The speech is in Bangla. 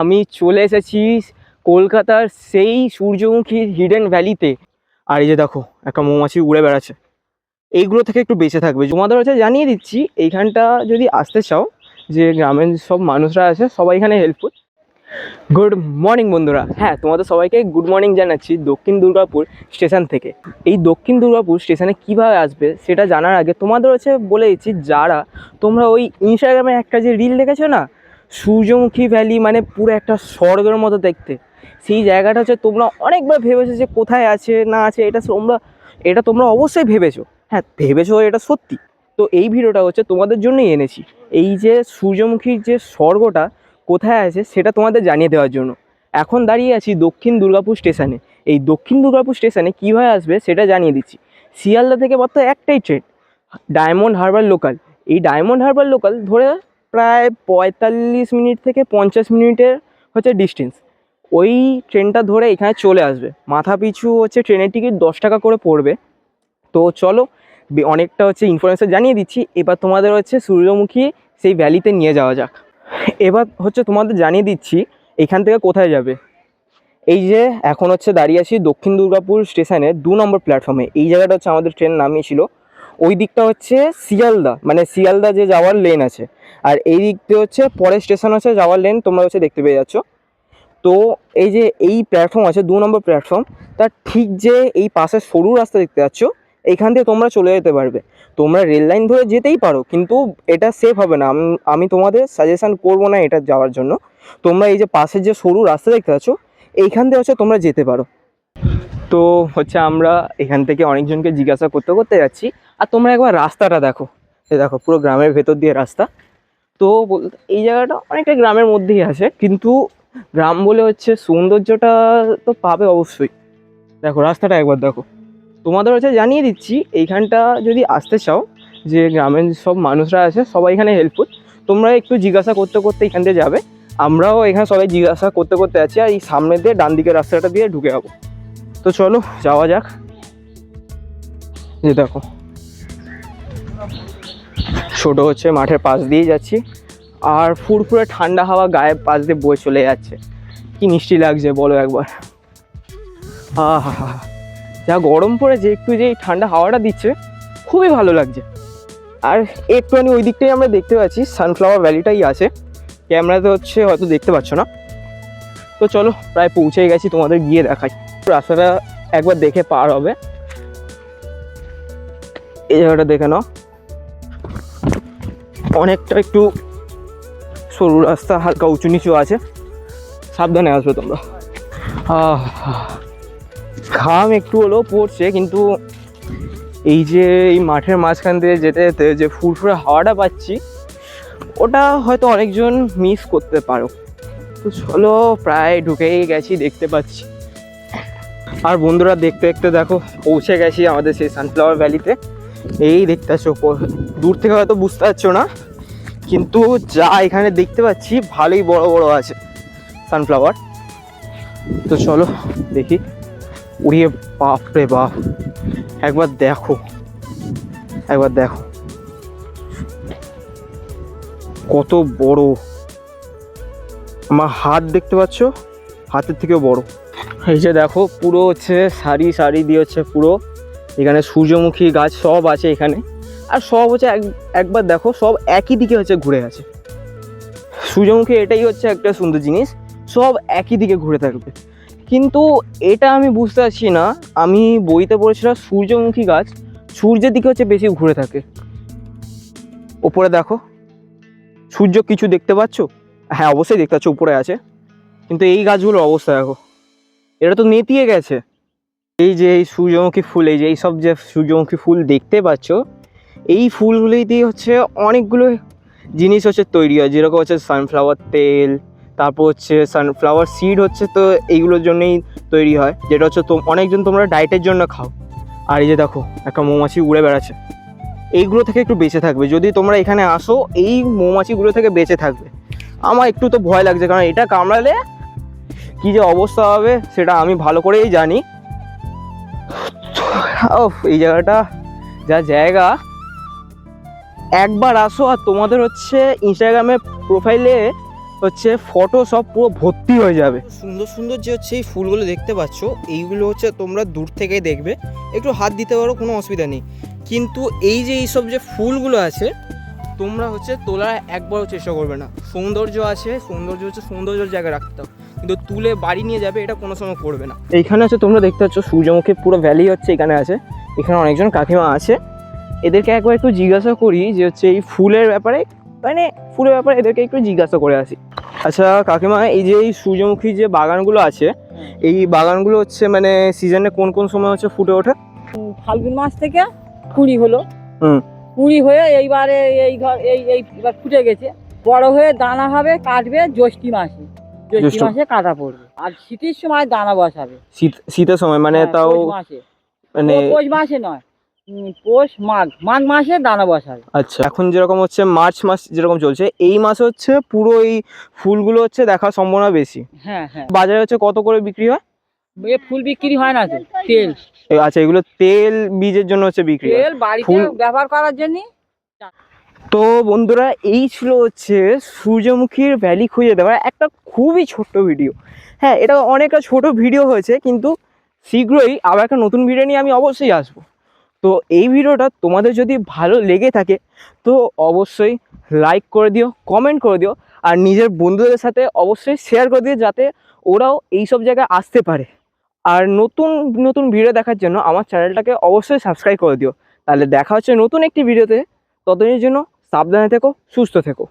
আমি চলে এসেছি কলকাতার সেই সূর্যমুখী হিডেন ভ্যালিতে। আর এই যে দেখো একটা মৌমাছি উড়ে বেড়াচ্ছে। এইগুলো থেকে একটু বেঁচে থাকবে। তোমাদের হচ্ছে জানিয়ে দিচ্ছি, এইখানটা যদি আসতে চাও, যে গ্রামের সব মানুষরা আছে সবাই এখানে হেল্পফুল। গুড মর্নিং বন্ধুরা। হ্যাঁ, তোমাদের সবাইকে গুড মর্নিং জানাচ্ছি দক্ষিণ দুর্গাপুর স্টেশন থেকে। এই দক্ষিণ দুর্গাপুর স্টেশনে কীভাবে আসবে সেটা জানার আগে তোমাদের হচ্ছে বলে দিচ্ছি, যারা তোমরা ওই ইনস্টাগ্রামে একটা যে রিল দেখেছো না, সূর্যমুখী ভ্যালি মানে পুরো একটা স্বর্গের মতো দেখতে, সেই জায়গাটা হচ্ছে তোমরা অনেকবার ভেবেছো যে কোথায় আছে না আছে। এটা তোমরা অবশ্যই ভেবেছো, হ্যাঁ ভেবেছো, এটা সত্যি। তো এই ভিডিওটা হচ্ছে তোমাদের জন্যই এনেছি, এই যে সূর্যমুখীর যে স্বর্গটা কোথায় আছে সেটা তোমাদের জানিয়ে দেওয়ার জন্য। এখন দাঁড়িয়ে আছি দক্ষিণ দুর্গাপুর স্টেশনে। এই দক্ষিণ দুর্গাপুর স্টেশনে কীভাবে আসবে সেটা জানিয়ে দিচ্ছি। শিয়ালদা থেকে মাত্র একটাই ট্রেন, ডায়মন্ড হারবার লোকাল। এই ডায়মন্ড হারবার লোকাল ধরে প্রায় 45 মিনিট থেকে 50 মিনিটের হচ্ছে ডিস্টেন্স। ওই ট্রেনটা ধরে এখানে চলে আসবে। মাথা পিছু হচ্ছে ট্রেনের টিকিট 10 টাকা করে পড়বে। তো চলো, অনেকটা হচ্ছে ইনফরমেশন জানিয়ে দিচ্ছি, এবার তোমাদের হচ্ছে সূর্যমুখী সেই ভ্যালিতে নিয়ে যাওয়া যাক। এবার হচ্ছে তোমাদের জানিয়ে দিচ্ছি এখান থেকে কোথায় যাবে। এই যে এখন হচ্ছে দাঁড়িয়ে আছি দক্ষিণ দুর্গাপুর স্টেশনে 2 নম্বর প্ল্যাটফর্মে। এই জায়গাটা হচ্ছে আমাদের ট্রেন নামিয়েছিল। ওই দিকটা হচ্ছে শিয়ালদা, মানে শিয়ালদা যে যাওয়ার লেন আছে, আর এই দিকটা হচ্ছে পরের স্টেশন আছে যাওয়ার লেন, তোমরা হচ্ছে দেখতে পেয়ে যাচ্ছ। তো এই যে এই প্ল্যাটফর্ম আছে 2 নম্বর প্ল্যাটফর্ম, তার ঠিক যে এই পাশে সরু রাস্তা দেখতে পাচ্ছ, এইখান দিয়ে তোমরা চলে যেতে পারবে। তোমরা রেল লাইন ধরে যেতেই পারো, কিন্তু এটা সেফ হবে না। আমি তোমাদের সাজেশান করবো না এটা যাওয়ার জন্য। তোমরা এই যে পাশের যে সরু রাস্তা দেখতে পাচ্ছ, এইখান দিয়ে হচ্ছে তোমরা যেতে পারো। তো হচ্ছে আমরা এখান থেকে অনেকজনকে জিজ্ঞাসা করতে করতে যাচ্ছি। আর তোমরা একবার রাস্তাটা দেখো, এই দেখো পুরো গ্রামের ভেতর দিয়ে রাস্তা। তো এই জায়গাটা অনেকটা গ্রামের মধ্যেই আছে, কিন্তু গ্রাম বলে হচ্ছে সৌন্দর্যটা তো পাবে অবশ্যই। দেখো রাস্তাটা একবার দেখো। তোমাদের হচ্ছে জানিয়ে দিচ্ছি, এইখানটা যদি আসতে চাও, যে গ্রামের সব মানুষরা আছে সবাই এখানে হেল্পফুল। তোমরা একটু জিজ্ঞাসা করতে করতে এখান দিয়ে যাবে। আমরাও এখানে সবাই জিজ্ঞাসা করতে করতে আছি। আর এই সামনে দিয়ে ডান দিকের রাস্তাটা দিয়ে ঢুকে যাবো। তো চলো যাওয়া যাক। যে দেখো ছোটো হচ্ছে মাঠের পাশ দিয়ে যাচ্ছি, আর ফুরফুরে ঠান্ডা হাওয়া গায়ে পাশ দিয়ে বয়ে চলে যাচ্ছে। কি মিষ্টি লাগছে বলো একবার। হা, যা গরম পড়েছে, একটু যে ঠান্ডা হাওয়াটা দিচ্ছে খুবই ভালো লাগছে। আর একটুখানি ওই দিকটাই আমরা দেখতে পাচ্ছি সানফ্লাওয়ার ভ্যালিটাই আছে, ক্যামেরাতে হচ্ছে হয়তো দেখতে পাচ্ছ না। তো চলো প্রায় পৌঁছে গেছি, তোমাদের গিয়ে দেখাই। রাস্তাটা একবার দেখে পার হবে। এই জায়গাটা দেখে নাও, অনেকটা একটু সরু রাস্তা, হালকা উঁচু নিচু আছে, সাবধানে আসবে তোমরা। ঘাম একটু হলেও পড়ছে, কিন্তু এই যে এই মাঠের মাঝখান দিয়ে যেতে যেতে যে ফুরফুরে হাওয়াটা পাচ্ছি, ওটা হয়তো অনেকজন মিস করতে পারো। তো চলো প্রায় ঢুকেই গেছি, দেখতে পাচ্ছি। আর বন্ধুরা দেখতে দেখতে দেখো পৌঁছে গেছি আমাদের সেই সানফ্লাওয়ার ভ্যালিতে। এই দেখতে পাচ্ছ, দূর থেকে হয়তো বুঝতে পারছো না, কিন্তু যা এখানে দেখতে পাচ্ছি ভালোই বড় বড় আছে সানফ্লাওয়ার। তো চলো দেখি। উড়িয়ে বাপ রে বাপ, একবার দেখো, একবার দেখো কত বড়। আমার হাত দেখতে পাচ্ছ, হাতের থেকেও বড়। এই যে দেখো পুরো হচ্ছে সারি সারি দিয়ে হচ্ছে পুরো এখানে সূর্যমুখী গাছ সব আছে এখানে। আর সব হচ্ছে একবার দেখো সব একই দিকে হচ্ছে ঘুরে আছে। সূর্যমুখী এটাই হচ্ছে একটা সুন্দর জিনিস, সব একই দিকে ঘুরে থাকবে। কিন্তু এটা আমি বুঝতে পারছি না, আমি বইতে পড়েছিলাম সূর্যমুখী গাছ সূর্যের দিকে হচ্ছে বেশি ঘুরে থাকে। ওপরে দেখো সূর্য কিছু দেখতে পাচ্ছ? হ্যাঁ অবশ্যই দেখতে পাচ্ছ, উপরে আছে। কিন্তু এই গাছগুলোর অবস্থা দেখো, এটা তো নেতিয়ে গেছে। এই যে এই সূর্যমুখী ফুল, এই যে এইসব যে সূর্যমুখী ফুল দেখতে পাচ্ছ, এই ফুলগুলি দিয়ে হচ্ছে অনেকগুলো জিনিস হচ্ছে তৈরি হয়, যেরকম হচ্ছে সানফ্লাওয়ার তেল, তারপর হচ্ছে সানফ্লাওয়ার সিড হচ্ছে, তো এইগুলোর জন্যই তৈরি হয়, যেটা হচ্ছে তো অনেকজন তোমরা ডায়েটের জন্য খাও। আর এই যে দেখো একটা মৌমাছি উড়ে বেড়াচ্ছে। এইগুলো থেকে একটু বেঁচে থাকবে, যদি তোমরা এখানে আসো এই মৌমাছিগুলো থেকে বেঁচে থাকবে। আমার একটু তো ভয় লাগছে, কারণ এটা কামড়ালে কী যে অবস্থা হবে সেটা আমি ভালো করেই জানি। এই জায়গাটা যা জায়গা, একবার আসো। আর তোমাদের হচ্ছে ইনস্টাগ্রামে প্রোফাইলে হচ্ছে ফটো সব পুরো ভর্তি হয়ে যাবে। সুন্দর সুন্দর যে হচ্ছে এই ফুলগুলো দেখতে পাচ্ছ, এইগুলো হচ্ছে তোমরা দূর থেকে দেখবে, একটু হাত দিতে পারো, কোনো অসুবিধা নেই। কিন্তু এই যে এইসব যে ফুলগুলো আছে তোমরা হচ্ছে তোলার একবারও চেষ্টা করবে না। সৌন্দর্য আছে, সৌন্দর্য হচ্ছে সৌন্দর্যের জায়গায় রাখতে হবে, কিন্তু তুলে বাড়ি নিয়ে যাবে এটা কোনো সময় করবে না। এইখানে হচ্ছে তোমরা দেখতে পাচ্ছ সূর্যমুখী পুরো ভ্যালি হচ্ছে এখানে আছে। এখানে অনেকজন কাকিমা আছে, এদেরকে একবার একটু জিজ্ঞাসা করি যে হচ্ছে এই ফুলের ব্যাপারে, মানে ফুলের ব্যাপারে এদেরকে একটু জিজ্ঞাসা করে আসি। আচ্ছা কাকিমা, এই যে এই সূর্যমুখী যে বাগানগুলো আছে, এই বাগানগুলো হচ্ছে মানে সিজনে কোন কোন সময় হচ্ছে ফুটে ওঠে? ফাল্গুন মাস থেকে কুড়ি হলো, কুড়ি হয়ে এইবারে এই ধর এই এবার ফুটে গেছে, বড় হয়ে দানা হবে, কাটবে জ্যৈষ্ঠী মাসে, জ্যৈষ্ঠী মাসে কাটা পড়বে। আর শীতের সময় দানা বসাবে। শীতের সময় মানে তাও পৌষ মাসে, মানে পৌষ মাসে নয়, পৌষ মাঘ মাঘ মাসে দানা বসাবে। আচ্ছা, এখন যেরকম হচ্ছে মার্চ মাস যেরকম চলছে, এই মাসে হচ্ছে পুরো এই ফুলগুলো হচ্ছে দেখার সম্ভাবনা বেশি। হ্যাঁ হ্যাঁ। বাজারে হচ্ছে কত করে বিক্রি হয়? এ ফুল বিক্রি হয় না তো, তেল। আচ্ছা, এগুলো তেল বীজের জন্য হচ্ছে বিক্রি হয়, তেল বাড়িতে ফুল ব্যবহার করার জন্য। তো বন্ধুরা, এই ছিল হচ্ছে সূর্যমুখীর ভ্যালি খুঁজে দেওয়ার একটা খুবই ছোট্ট ভিডিও। হ্যাঁ, এটা অনেকটা ছোট ভিডিও হয়েছে, কিন্তু শীঘ্রই আবার একটা নতুন ভিডিও নিয়ে আমি অবশ্যই আসবো। তো এই ভিডিওটা তোমাদের যদি ভালো লেগে থাকে তো অবশ্যই লাইক করে দিও, কমেন্ট করে দিও, আর নিজের বন্ধুদের সাথে অবশ্যই শেয়ার করে দিও, যাতে ওরাও এইসব জায়গায় আসতে পারে। আর নতুন নতুন ভিডিও দেখার জন্য আমার চ্যানেলটাকে অবশ্যই সাবস্ক্রাইব করে দিও। তাহলে দেখা হচ্ছে নতুন একটি ভিডিওতে। ততদিনের জন্য সাবধানে থেকো, সুস্থ থেকো।